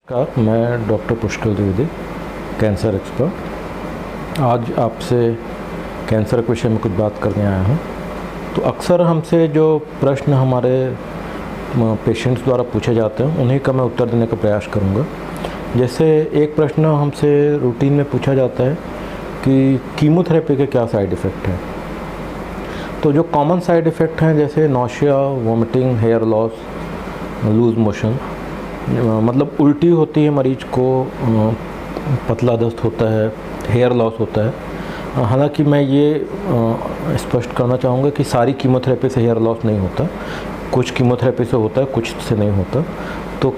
मैं doctor Pushkar Dwivedi, cancer expert. आज आपसे कैंसर के विषय में कुछ बात करने आया हूँ। तो अक्सर हमसे जो प्रश्न हमारे पेशेंट्स द्वारा पूछे जाते हैं उन्हीं का मैं उत्तर देने का प्रयास करूँगा। जैसे एक प्रश्न हमसे रूटीन में पूछा जाता है कि कीमोथेरेपी के क्या साइड इफ़ेक्ट हैं। तो जो कॉमन साइड इफ़ेक्ट हैं जैसे nausea, vomiting, hair loss, loose motion, मतलब उल्टी होती है मरीज को, पतला दस्त होता है, हेयर लॉस होता है। हालांकि मैं ये स्पष्ट करना चाहूँगा कि सारी कीमोथेरेपी से हेयर लॉस नहीं होता, कुछ कीमोथेरेपी से होता है, कुछ से नहीं होता। तो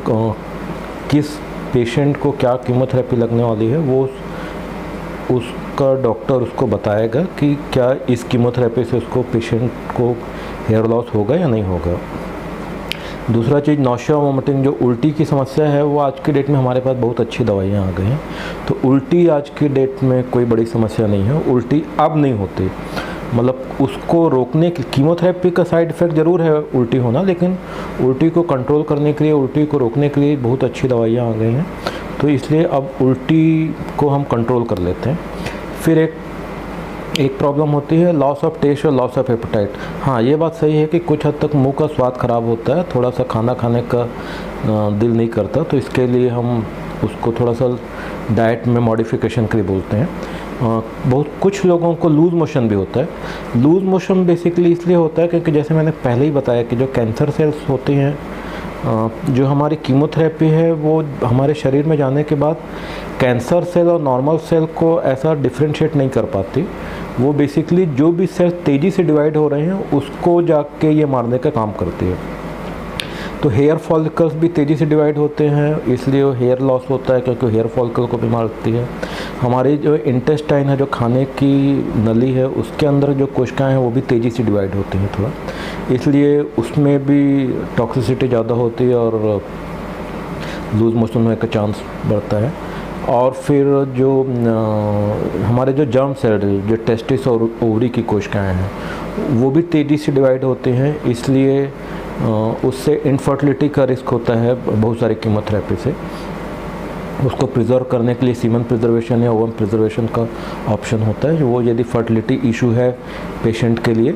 किस पेशेंट को क्या कीमोथेरेपी लगने वाली है वो उसका डॉक्टर उसको बताएगा कि क्या इस कीमोथेरेपी से उसको पेशेंट को हेयर लॉस होगा या नहीं होगा। दूसरा चीज़, नौशिया वॉमिटिंग, जो उल्टी की समस्या है वो आज की डेट में हमारे पास बहुत अच्छी दवाइयाँ आ गई हैं। तो उल्टी आज की डेट में कोई बड़ी समस्या नहीं है, उल्टी अब नहीं होती। मतलब उसको रोकने की कीमोथेरेपी का साइड इफ़ेक्ट ज़रूर है उल्टी होना, लेकिन उल्टी को कंट्रोल करने के लिए, उल्टी को रोकने के लिए बहुत अच्छी दवाइयाँ आ गई हैं। तो इसलिए अब उल्टी को हम कंट्रोल कर लेते हैं। फिर एक प्रॉब्लम होती है लॉस ऑफ टेस्ट और लॉस ऑफ एपेटाइट। हाँ, ये बात सही है कि कुछ हद तक मुंह का स्वाद ख़राब होता है, थोड़ा सा खाना खाने का दिल नहीं करता। तो इसके लिए हम उसको थोड़ा सा डाइट में मॉडिफिकेशन के लिए बोलते हैं। बहुत कुछ लोगों को लूज़ मोशन भी होता है। लूज़ मोशन बेसिकली इसलिए होता है क्योंकि जैसे मैंने पहले ही बताया कि जो कैंसर सेल्स होती हैं, जो हमारी कीमोथेरेपी है वो हमारे शरीर में जाने के बाद कैंसर सेल और नॉर्मल सेल को ऐसा डिफ्रेंशिएट नहीं कर पाती। वो बेसिकली जो भी सेल तेज़ी से डिवाइड हो रहे हैं उसको जाके ये मारने का काम करती है। तो हेयर फॉलिकल्स भी तेज़ी से डिवाइड होते हैं, इसलिए वो हेयर लॉस होता है क्योंकि हेयर फॉलिकल को भी मारती है। हमारी जो इंटेस्टाइन है, जो खाने की नली है, उसके अंदर जो कोशिकाएं हैं वो भी तेज़ी से डिवाइड होती हैं थोड़ा, इसलिए उसमें भी टॉक्सिसिटी ज़्यादा होती है और लूज़ मोशन होने का चांस बढ़ता है। और फिर जो हमारे जो जर्म सेल, जो टेस्टिस और ओवरी की कोशिकाएं हैं, वो भी तेज़ी से डिवाइड होते हैं, इसलिए उससे इनफर्टिलिटी का रिस्क होता है बहुत सारी कीमोथेरेपी से। उसको प्रिजर्व करने के लिए सीमन प्रिजर्वेशन या ओवम प्रिजर्वेशन का ऑप्शन होता है। वो यदि फर्टिलिटी इशू है पेशेंट के लिए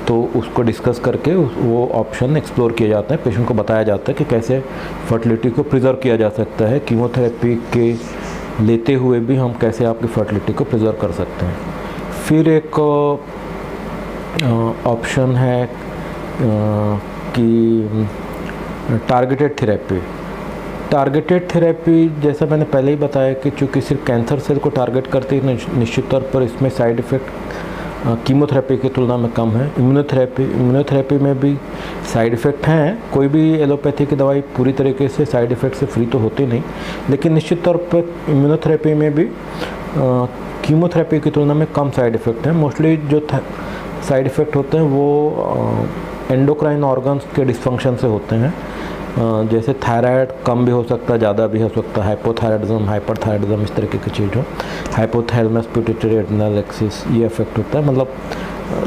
तो उसको डिस्कस करके वो ऑप्शन एक्सप्लोर किया जाता है। पेशेंट को बताया जाता है कि कैसे फर्टिलिटी को प्रिजर्व किया जा सकता है, कीमोथेरेपी के लेते हुए भी हम कैसे आपकी फर्टिलिटी को प्रिजर्व कर सकते हैं। फिर एक ऑप्शन है कि टारगेटेड थेरेपी। टारगेटेड थेरेपी जैसा मैंने पहले ही बताया कि चूँकि सिर्फ कैंसर सेल को टारगेट करती है, निश्चित तौर पर इसमें साइड इफ़ेक्ट कीमोथेरेपी की तुलना में कम है। इम्यूनोथेरेपी में भी साइड इफ़ेक्ट हैं। कोई भी एलोपैथी की दवाई पूरी तरीके से साइड इफ़ेक्ट से फ्री तो होती नहीं, लेकिन निश्चित तौर पर इम्यूनोथेरेपी में भी कीमोथेरेपी की तुलना में कम साइड इफ़ेक्ट हैं। मोस्टली जो साइड इफ़ेक्ट होते हैं वो एंडोक्राइन ऑर्गन्स के डिसफंक्शन से होते हैं। जैसे थायराइड कम भी हो सकता है, ज़्यादा भी हो सकता है, हाइपोथायराइडिज्म, हाइपरथायराइडिज्म, इस तरीके की चीज़ हो, हाइपोथैलेमस पिट्यूटरी एड्रिनल एक्सिस, ये इफेक्ट होता है। मतलब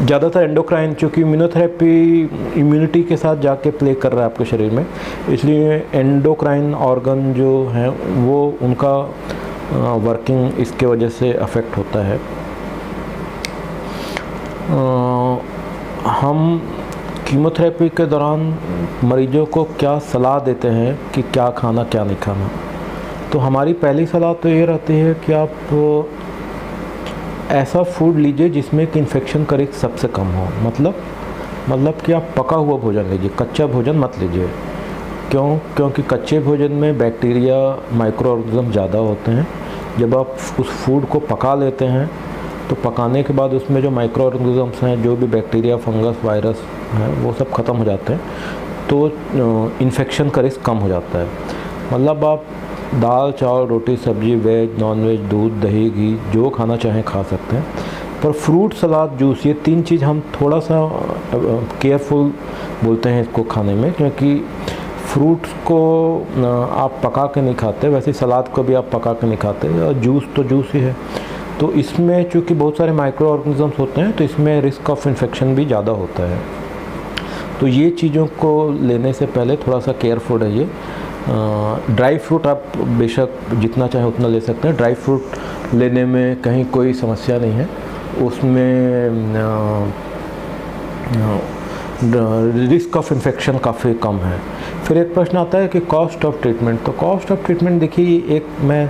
ज़्यादातर एंडोक्राइन, चूँकि इम्यूनोथेरेपी इम्यूनिटी के साथ जाके प्ले कर रहा है आपके शरीर में, इसलिए एंडोक्राइन ऑर्गन जो हैं वो उनका वर्किंग इसके वजह से अफेक्ट होता है। हम कीमोथेरेपी के दौरान मरीजों को क्या सलाह देते हैं कि क्या खाना क्या नहीं खाना। तो हमारी पहली सलाह तो ये रहती है कि आप ऐसा फूड लीजिए जिसमें कि इन्फेक्शन का रिस्क सबसे कम हो। मतलब कि आप पका हुआ भोजन लीजिए, कच्चा भोजन मत लीजिए। क्योंकि कच्चे भोजन में बैक्टीरिया, माइक्रो ऑर्गेनिज्म ज़्यादा होते हैं। जब आप उस फूड को पका लेते हैं तो पकाने के बाद उसमें जो माइक्रो ऑर्गेनिज्म्स हैं, जो भी बैक्टीरिया, फंगस, वायरस हैं, वो सब ख़त्म हो जाते हैं, तो इन्फेक्शन का रिस्क कम हो जाता है। मतलब आप दाल, चावल, रोटी, सब्जी, वेज, नॉन वेज, दूध, दही, घी, जो खाना चाहें खा सकते हैं। पर फ्रूट, सलाद, जूस, ये तीन चीज़ हम थोड़ा सा केयरफुल बोलते हैं इसको खाने में, क्योंकि फ्रूट्स को आप पका के नहीं खाते, वैसे सलाद को भी आप पका के नहीं खाते, और जूस तो जूस ही है। तो इसमें चूँकि बहुत सारे माइक्रो ऑर्गेनिजम्स होते हैं तो इसमें रिस्क ऑफ इन्फेक्शन भी ज़्यादा होता है। तो ये चीज़ों को लेने से पहले थोड़ा सा केयरफुल रहिए। ड्राई फ्रूट आप बेशक जितना चाहे उतना ले सकते हैं, ड्राई फ्रूट लेने में कहीं कोई समस्या नहीं है, उसमें रिस्क ऑफ इन्फेक्शन काफ़ी कम है। फिर एक प्रश्न आता है कि कॉस्ट ऑफ ट्रीटमेंट। तो कॉस्ट ऑफ ट्रीटमेंट देखिए, एक मैं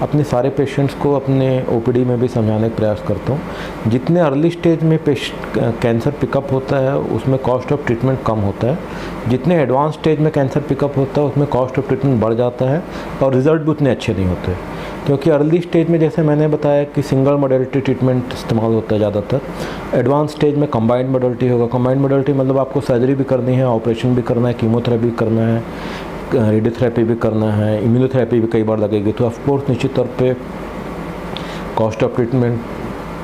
अपने सारे पेशेंट्स को अपने ओपीडी में भी समझाने का प्रयास करता हूँ। जितने अर्ली स्टेज में कैंसर पिकअप होता है उसमें कॉस्ट ऑफ ट्रीटमेंट कम होता है, जितने एडवांस स्टेज में कैंसर पिकअप होता है उसमें कॉस्ट ऑफ ट्रीटमेंट बढ़ जाता है और रिज़ल्ट भी उतने अच्छे नहीं होते। क्योंकि अर्ली स्टेज में जैसे मैंने बताया कि सिंगल मोडेलिटी ट्रीटमेंट इस्तेमाल होता है ज़्यादातर, एडवांस स्टेज में कंबाइंड मोडेलिटी होगा। कंबाइंड मोडेलिटी मतलब आपको सर्जरी भी करनी है, ऑपरेशन भी करना है, कीमोथेरेपी भी करना है, रेडियोथेरेपी भी करना है, इम्यूनोथेरेपी भी कई बार लगेगी। तो ऑफ कोर्स निश्चित तौर पे कॉस्ट ऑफ ट्रीटमेंट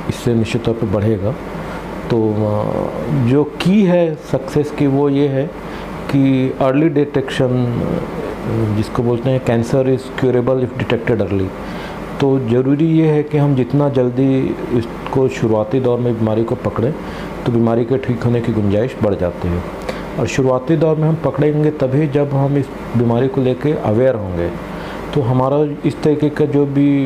इससे निश्चित तौर पे बढ़ेगा। तो जो की है सक्सेस की वो ये है कि अर्ली डिटेक्शन, जिसको बोलते हैं cancer is curable if detected early. तो ज़रूरी ये है कि हम जितना जल्दी इसको शुरुआती दौर में बीमारी को पकड़ें तो बीमारी के ठीक होने की गुंजाइश बढ़ जाती है। और शुरुआती दौर में हम पकड़ेंगे तभी जब हम इस बीमारी को लेके अवेयर होंगे। तो हमारा इस तरीके का जो भी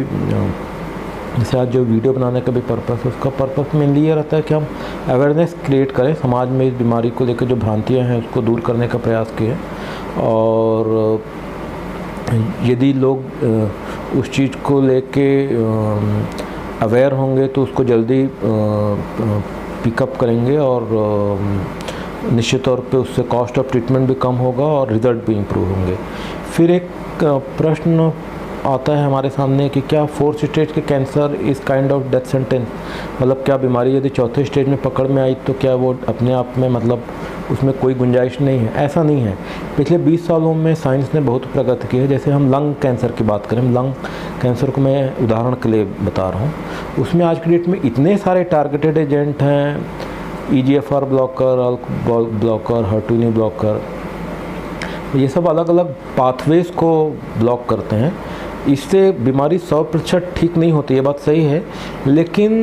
जैसे आज जो वीडियो बनाने का भी पर्पस है, उसका पर्पस मेनली ये रहता है कि हम अवेयरनेस क्रिएट करें समाज में इस बीमारी को लेकर, जो भ्रांतियाँ हैं उसको दूर करने का प्रयास किए। और यदि लोग उस चीज़ को लेके अवेयर होंगे तो उसको जल्दी पिकअप करेंगे और निश्चित तौर पे उससे कॉस्ट ऑफ ट्रीटमेंट भी कम होगा और रिज़ल्ट भी इम्प्रूव होंगे। फिर एक प्रश्न आता है हमारे सामने कि क्या 4th स्टेज के कैंसर इस काइंड ऑफ डेथ सेंटेंस, मतलब क्या बीमारी यदि 4थे स्टेज में पकड़ में आई तो क्या वो अपने आप में मतलब उसमें कोई गुंजाइश नहीं है? ऐसा नहीं है। पिछले 20 सालों में साइंस ने बहुत प्रगति की है। जैसे हम लंग कैंसर की बात करें, लंग कैंसर को मैं उदाहरण के लिए बता रहा हूँ, उसमें आज की डेट में इतने सारे टारगेटेड एजेंट हैं, EGFR blocker, ALK blocker, HER2 blocker, ये सब अलग अलग पाथवेज को ब्लॉक करते हैं। इससे बीमारी 100% ठीक नहीं होती, ये बात सही है, लेकिन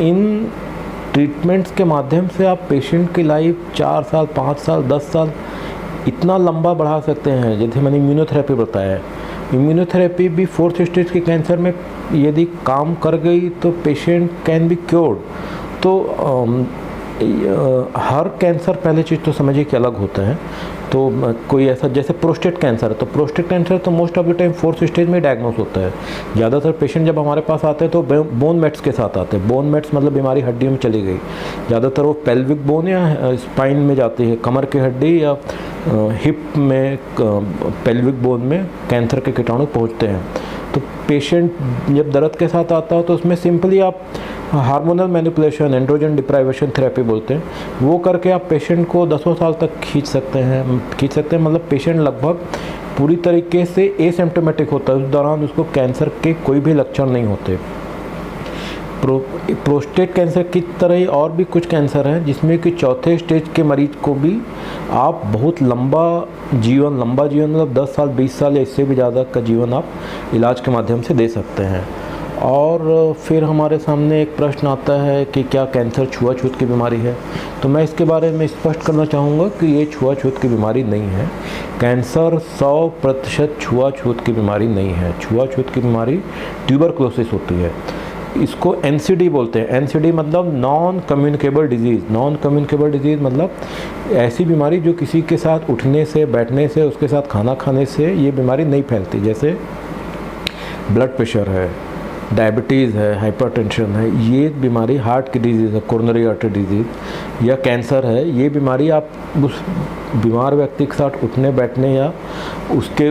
इन ट्रीटमेंट्स के माध्यम से आप पेशेंट की लाइफ 4 साल, 5 साल, 10 साल इतना लंबा बढ़ा सकते हैं। जैसे मैंने इम्यूनोथेरेपी बताया है, इम्यूनोथेरेपी भी 4th स्टेज के कैंसर में यदि काम कर गई तो पेशेंट कैन बी क्योर्ड। तो हर कैंसर, पहले चीज़ तो समझिए कि अलग होता है। तो कोई ऐसा जैसे प्रोस्टेट कैंसर है, तो प्रोस्टेट कैंसर तो most of the time 4th stage में डायग्नोस होता है। ज़्यादातर पेशेंट जब हमारे पास आते हैं तो बोन मेट्स के साथ आते हैं। बोन मेट्स मतलब बीमारी हड्डियों में चली गई, ज़्यादातर वो पेल्विक बोन या स्पाइन में जाती है, कमर की हड्डी या हिप में, पेल्विक बोन में कैंसर के कीटाणु पहुँचते हैं। तो पेशेंट जब दर्द के साथ आता हो तो उसमें सिंपली आप hormonal manipulation, androgen deprivation therapy बोलते हैं, वो करके आप पेशेंट को 10 साल तक खींच सकते हैं मतलब पेशेंट लगभग पूरी तरीके से एसिम्प्टोमेटिक होता है। उस दौरान उसको कैंसर के कोई भी लक्षण नहीं होते। प्रोस्टेट कैंसर की तरह ही और भी कुछ कैंसर हैं जिसमें कि 4थे स्टेज के मरीज को भी आप बहुत लंबा जीवन मतलब 10 साल, 20 साल या इससे भी ज़्यादा का जीवन आप इलाज के माध्यम से दे सकते हैं। और फिर हमारे सामने एक प्रश्न आता है कि क्या कैंसर छुआछूत की बीमारी है? तो मैं इसके बारे में स्पष्ट करना चाहूँगा कि ये छुआछूत की बीमारी नहीं है। कैंसर 100% छुआछूत की बीमारी नहीं है। छुआछूत की बीमारी ट्यूबरक्लोसिस होती है। इसको NCD बोलते हैं। NCD मतलब non communicable disease. Non communicable disease मतलब ऐसी बीमारी जो किसी के साथ उठने से, बैठने से, उसके साथ खाना खाने से ये बीमारी नहीं फैलती। जैसे ब्लड प्रेशर है, डायबिटीज़ है, हाइपरटेंशन है, ये बीमारी हार्ट की डिजीज़ है, कोरोनरी आर्टरी डिजीज़ या कैंसर है। ये बीमारी आप उस बीमार व्यक्ति के साथ उठने बैठने या उसके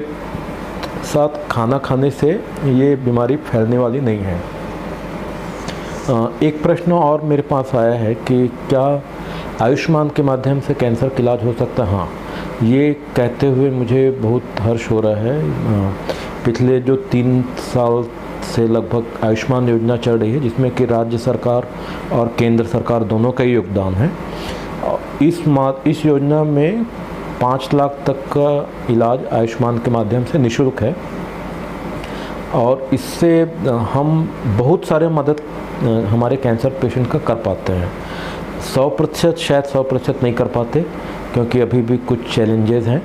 साथ खाना खाने से ये बीमारी फैलने वाली नहीं है। एक प्रश्न और मेरे पास आया है कि क्या आयुष्मान के माध्यम से कैंसर का इलाज हो सकता है? हाँ, ये कहते हुए मुझे बहुत हर्ष हो रहा है। पिछले जो 3 साल से लगभग आयुष्मान योजना चल रही है जिसमें कि राज्य सरकार और केंद्र सरकार दोनों का ही योगदान है। इस योजना में 5 लाख तक का इलाज आयुष्मान के माध्यम से निःशुल्क है और इससे हम बहुत सारे मदद हमारे कैंसर पेशेंट का कर पाते हैं। 100% शायद 100% नहीं कर पाते क्योंकि अभी भी कुछ चैलेंजेस हैं।